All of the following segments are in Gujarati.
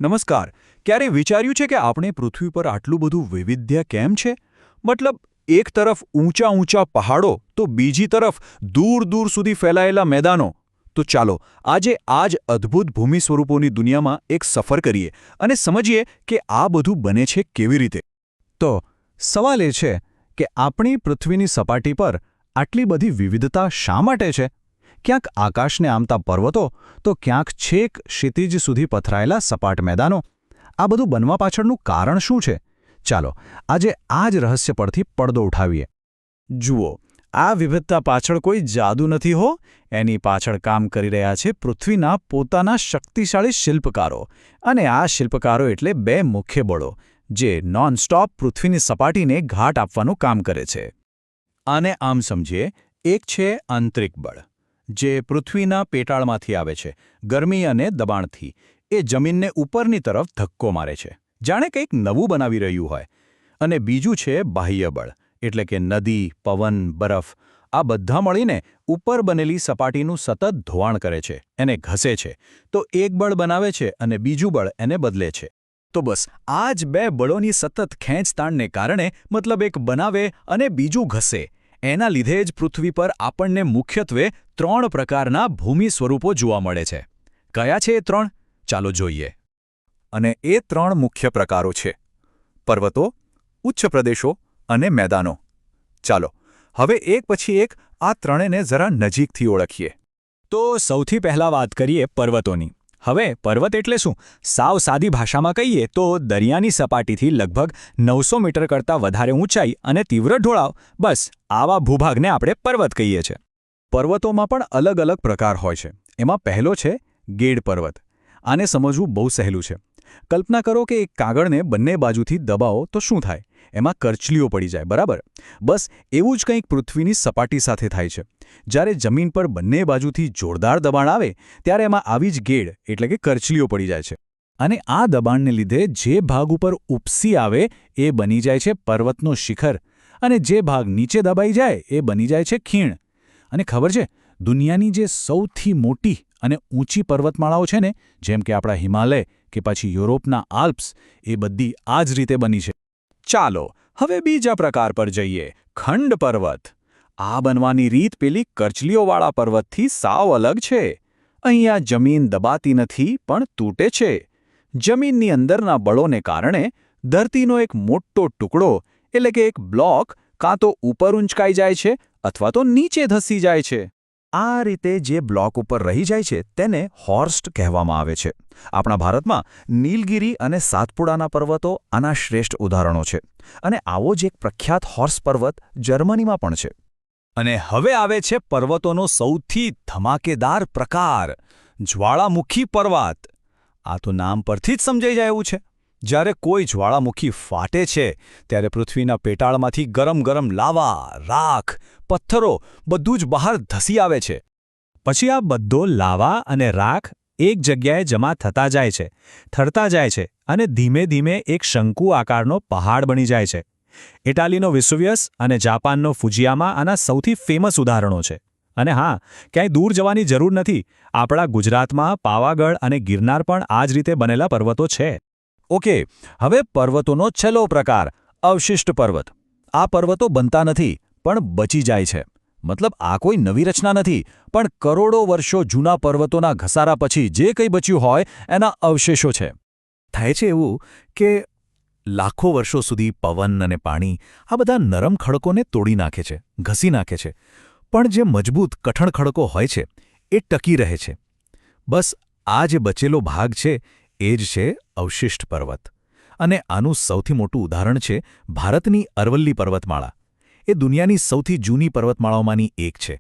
નમસ્કાર. ક્યારે વિચાર્યું છે કે આપણે પૃથ્વી પર આટલું બધું વૈવિધ્ય કેમ છે? મતલબ, એક તરફ ઊંચા ઊંચા પહાડો તો બીજી તરફ દૂર દૂર સુધી ફેલાયેલા મેદાનો. તો ચાલો આજે આ જ અદ્ભુત ભૂમિ સ્વરૂપોની દુનિયામાં એક સફર કરીએ અને સમજીએ કે આ બધું બને છે કેવી રીતે. તો સવાલ એ છે કે આપણી પૃથ્વીની સપાટી પર આટલી બધી વિવિધતા શા માટે છે? ક્યાંક આકાશને આમતા પર્વતો તો ક્યાંક છેક ક્ષિતિજ સુધી પથરાયેલા સપાટ મેદાનો. આ બધું બનવા પાછળનું કારણ શું છે? ચાલો આજે આ જ રહસ્ય પરથી પડદો ઉઠાવીએ. જુઓ, આ વિવિધતા પાછળ કોઈ જાદુ નથી હો. એની પાછળ કામ કરી રહ્યા છે પૃથ્વીના પોતાના શક્તિશાળી શિલ્પકારો. અને આ શિલ્પકારો એટલે બે મુખ્ય બળો જે નોનસ્ટોપ પૃથ્વીની સપાટીને ઘાટ આપવાનું કામ કરે છે. આને આમ સમજીએ, એક છે આંતરિક બળ, જે પૃથ્વીના પેટાળમાંથી આવે છે, ગરમી અને દબાણથી. એ જમીનને ઉપરની તરફ ધક્કો મારે છે, જાણે કંઈક નવું બનાવી રહ્યું હોય. અને બીજું છે બાહ્ય બળ, એટલે કે નદી, પવન, બરફ. આ બધા મળીને ઉપર બનેલી સપાટીનું સતત ધોવાણ કરે છે, એને ઘસે છે. તો એક બળ બનાવે છે અને બીજું બળ એને બદલે છે. તો બસ આ જ બે બળોની સતત ખેંચતાણને કારણે, મતલબ એક બનાવે અને બીજું ઘસે, એના લીધે જ પૃથ્વી પર આપણને મુખ્યત્વે 3 પ્રકારના ભૂમિ સ્વરૂપો જોવા મળે છે. કયા છે એ 3? ચાલો જોઈએ. અને એ 3 મુખ્ય પ્રકારો છે: પર્વતો, ઉચ્ચ પ્રદેશો અને મેદાનો. ચાલો હવે એક પછી એક આ ત્રણેયને જરા નજીકથી ઓળખીએ. તો સૌથી પહેલાં વાત કરીએ પર્વતોની. હવે પર્વત એટલે શું? સાવ સાદી ભાષામાં કહીએ તો દરિયાની સપાટીથી લગભગ 900 મીટર કરતાં વધારે ઊંચાઈ અને તીવ્ર ઢોળાવ, બસ આવા ભૂભાગને આપણે પર્વત કહીએ છીએ. પર્વતોમાં પણ અલગ અલગ પ્રકાર હોય છે. એમાં પહેલો છે ગેડ પર્વત. આને સમજવું બહુ સહેલું છે. કલ્પના કરો કે એક કાગળને બંને બાજુથી દબાવો તો શું થાય? એમાં કરચલીઓ પડી જાય, બરાબર? બસ એવું જ કંઈક પૃથ્વીની સપાટી સાથે થાય છે. જ્યારે જમીન પર બંને બાજુથી જોરદાર દબાણ આવે ત્યારે એમાં આવી જ ગેડ એટલે કે કરચલીઓ પડી જાય છે. અને આ દબાણને લીધે જે ભાગ ઉપર ઉપસી આવે એ બની જાય છે પર્વતનો શિખર, અને જે ભાગ નીચે દબાઈ જાય એ બની જાય છે ખીણ. અને ખબર છે, દુનિયાની જે સૌથી મોટી અને ઊંચી પર્વતમાળાઓ છે ને, જેમ કે આપણા હિમાલય કે પછી યુરોપના આલ્પ્સ, એ બધી આ જ રીતે બની છે. ચાલો હવે બીજા પ્રકાર પર જઈએ, ખંડ પર્વત. આ બનવાની રીત પેલી કરચલીઓવાળા પર્વતથી સાવ અલગ છે. અહીંયા જમીન દબાતી નથી પણ તૂટે છે. જમીનની અંદરના બળોને કારણે ધરતીનો એક મોટો ટુકડો એટલે કે એક બ્લોક કાં તો ઉપર ઊંચકાઈ જાય છે અથવા તો નીચે ધસી જાય છે. આ રીતે જે બ્લોક ઉપર રહી જાય છે તેને હોર્સ્ટ કહેવામાં આવે છે. આપણા ભારતમાં નીલગિરી અને સાતપુડાના પર્વતો આના શ્રેષ્ઠ ઉદાહરણો છે. અને આવો જ એક પ્રખ્યાત હોર્સ પર્વત જર્મનીમાં પણ છે. અને હવે આવે છે પર્વતોનો સૌથી ધમાકેદાર પ્રકાર, જ્વાળામુખી પર્વત. આ તો નામ પરથી જ સમજાઈ જાય એવું છે. જ્યારે કોઈ જ્વાળામુખી ફાટે છે ત્યારે પૃથ્વીના પેટાળમાંથી ગરમ ગરમ લાવા, રાખ, પથ્થરો બધું જ બહાર ધસી આવે છે. પછી આ બધો લાવા અને રાખ એક જગ્યાએ જમા થતા જાય છે, ઠરતા જાય છે અને ધીમે ધીમે એક શંકુ આકારનો પહાડ બની જાય છે. ઇટાલીનો વિસુવિયસ અને જાપાનનો ફુજિયામા આના સૌથી ફેમસ ઉદાહરણો છે. અને હા, ક્યાંય દૂર જવાની જરૂર નથી. આપણા ગુજરાતમાં પાવાગઢ અને ગિરનાર પણ આ જ રીતે બનેલા પર્વતો છે. ઓકે, હવે પર્વતોનો છેલ્લો પ્રકાર, અવશિષ્ટ પર્વત. આ પર્વતો બનતા નથી પણ બચી જાય છે. મતલબ આ કોઈ નવી રચના નથી, પણ કરોડો વર્ષો જૂના પર્વતોના ઘસારા પછી જે કંઈ બચ્યું હોય એના અવશેષો છે. થાય છે એવું કે લાખો વર્ષો સુધી પવન અને પાણી આ બધા નરમ ખડકોને તોડી નાખે છે, ઘસી નાખે છે. પણ જે મજબૂત કઠણ ખડકો હોય છે એ ટકી રહે છે. બસ આ જે બચેલો ભાગ છે એ જ છે અવશિષ્ટ પર્વત. અને આનું સૌથી મોટું ઉદાહરણ છે ભારતની અરવલ્લી પર્વતમાળા. એ દુનિયાની સૌથી જૂની પર્વતમાળાઓમાંની એક છે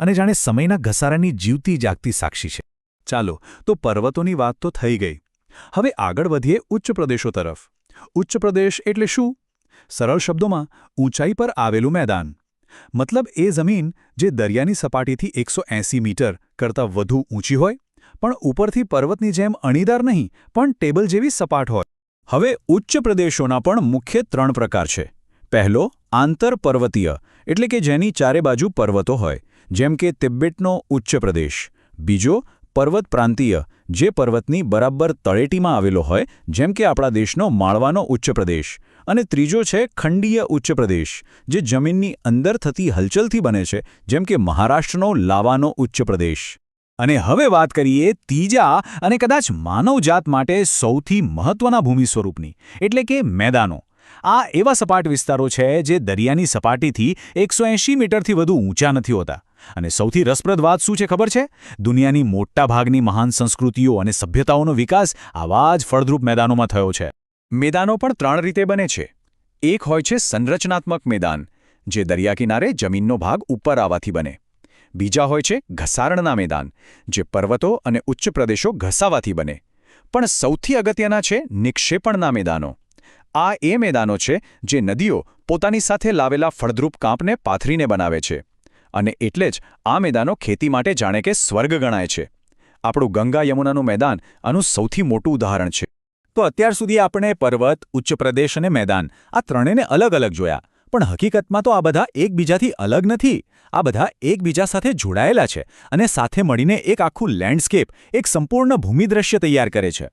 અને જાણે સમયના ઘસારાની જીવતી જાગતી સાક્ષી છે. ચાલો તો પર્વતોની વાત તો થઈ ગઈ. હવે આગળ વધીએ ઉચ્ચ પ્રદેશો તરફ. ઉચ્ચ પ્રદેશ એટલે શું? સરળ શબ્દોમાં, ઊંચાઈ પર આવેલું મેદાન. મતલબ એ જમીન જે દરિયાની સપાટીથી 180 મીટર કરતાં વધુ ઊંચી હોય, પણ ઉપરથી પર્વતની જેમ અણીદાર નહીં પણ ટેબલ જેવી સપાટ હોય. હવે ઉચ્ચ પ્રદેશોના પણ મુખ્ય 3 પ્રકાર છે. પહેલો આંતરપર્વતીય, એટલે કે જેની ચારે બાજુ પર્વતો હોય, જેમ કે તિબેટનો ઉચ્ચ પ્રદેશ. બીજો પર્વત પ્રાંતીય, જે પર્વતની બરાબર તળેટીમાં આવેલો હોય, જેમ કે આપણા દેશનો માળવાનો ઉચ્ચ પ્રદેશ. અને ત્રીજો છે ખંડીય ઉચ્ચ પ્રદેશ, જે જમીનની અંદર થતી હલચલથી બને છે, જેમ કે મહારાષ્ટ્રનો લાવાનો ઉચ્ચ પ્રદેશ. અને હવે વાત કરીએ ત્રીજા અને કદાચ માનવજાત માટે સૌથી મહત્વના ભૂમિ સ્વરૂપની, એટલે કે મેદાનો. આ એવા સપાટ વિસ્તારો છે જે દરિયાની સપાટીથી 180 મીટરથી વધુ ઊંચા નથી હોતા. અને સૌથી રસપ્રદ વાત શું છે ખબર છે? દુનિયાની મોટાભાગની મહાન સંસ્કૃતિઓ અને સભ્યતાઓનો વિકાસ આવા જ ફળદ્રુપ મેદાનોમાં થયો છે. મેદાનો પણ 3 રીતે બને છે. એક હોય છે સંરચનાત્મક મેદાન, જે દરિયાકિનારે જમીનનો ભાગ ઉપર આવવાથી બને. બીજા હોય છે ઘસારણના મેદાન, જે પર્વતો અને ઉચ્ચ પ્રદેશો ઘસાવાથી બને. પણ સૌથી અગત્યના છે નિક્ષેપણના મેદાનો. આ એ મેદાનો છે જે નદીઓ પોતાની સાથે લાવેલા ફળદ્રુપ કાંપને પાથરીને બનાવે છે. અને એટલે જ આ મેદાનો ખેતી માટે જાણે કે સ્વર્ગ ગણાય છે. આપણું ગંગા યમુનાનું મેદાન આનું સૌથી મોટું ઉદાહરણ છે. તો અત્યાર સુધી આપણે પર્વત, ઉચ્ચ પ્રદેશ અને મેદાન આ ત્રણેયને અલગ અલગ જોયા. પણ હકીકતમાં તો આ બધા એકબીજાથી અલગ નથી. આ બધા એકબીજા સાથે જોડાયેલા છે અને સાથે મળીને એક આખું લેન્ડસ્કેપ, એક સંપૂર્ણ ભૂમિદ્રશ્ય તૈયાર કરે છે.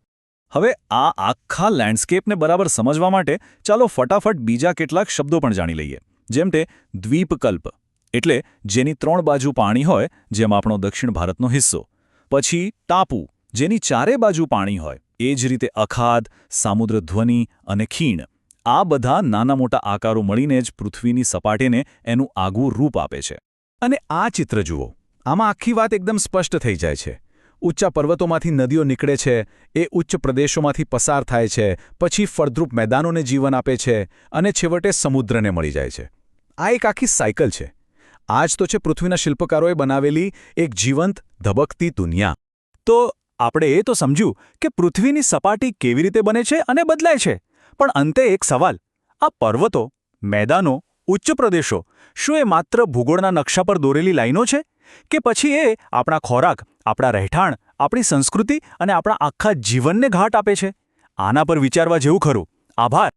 હવે આ આખા લેન્ડસ્કેપને બરાબર સમજવા માટે ચાલો ફટાફટ બીજા કેટલાક શબ્દો પણ જાણી લઈએ. જેમ કે દ્વીપકલ્પ, એટલે જેની 3 બાજુ પાણી હોય, જેમ આપણો દક્ષિણ ભારતનો હિસ્સો. પછી ટાપુ, જેની 4 બાજુ પાણી હોય. એ જ રીતે અખાત, સામુદ્રધ્વનિ અને ખીણ. આ બધા નાના મોટા આકારો મળીને જ પૃથ્વીની સપાટીને એનું આગવું રૂપ આપે છે. અને આ ચિત્ર જુઓ. આમાં આખી વાત એકદમ સ્પષ્ટ થઈ જાય છે. ઊંચા પર્વતોમાંથી નદીઓ નીકળે છે, એ ઉચ્ચ પ્રદેશોમાંથી પસાર થાય છે, પછી ફળદ્રુપ મેદાનોને જીવન આપે છે અને છેવટે સમુદ્રને મળી જાય છે. આ એક આખી સાયકલ છે. આ જ તો છે પૃથ્વીના શિલ્પકારોએ બનાવેલી એક જીવંત, ધબકતી દુનિયા. તો આપણે એ તો સમજ્યું કે પૃથ્વીની સપાટી કેવી રીતે બને છે અને બદલાય છે. પણ અંતે એક સવાલ: આ પર્વતો, મેદાનો, ઉચ્ચ પ્રદેશો, શું એ માત્ર ભૂગોળના નકશા પર દોરેલી લાઈનો છે? કે પછી એ આપણા ખોરાક, આપણા રહેઠાણ, આપણી સંસ્કૃતિ અને આપણા આખા જીવનને ઘાટ આપે છે? આના પર વિચારવા જેવું ખરું. આભાર.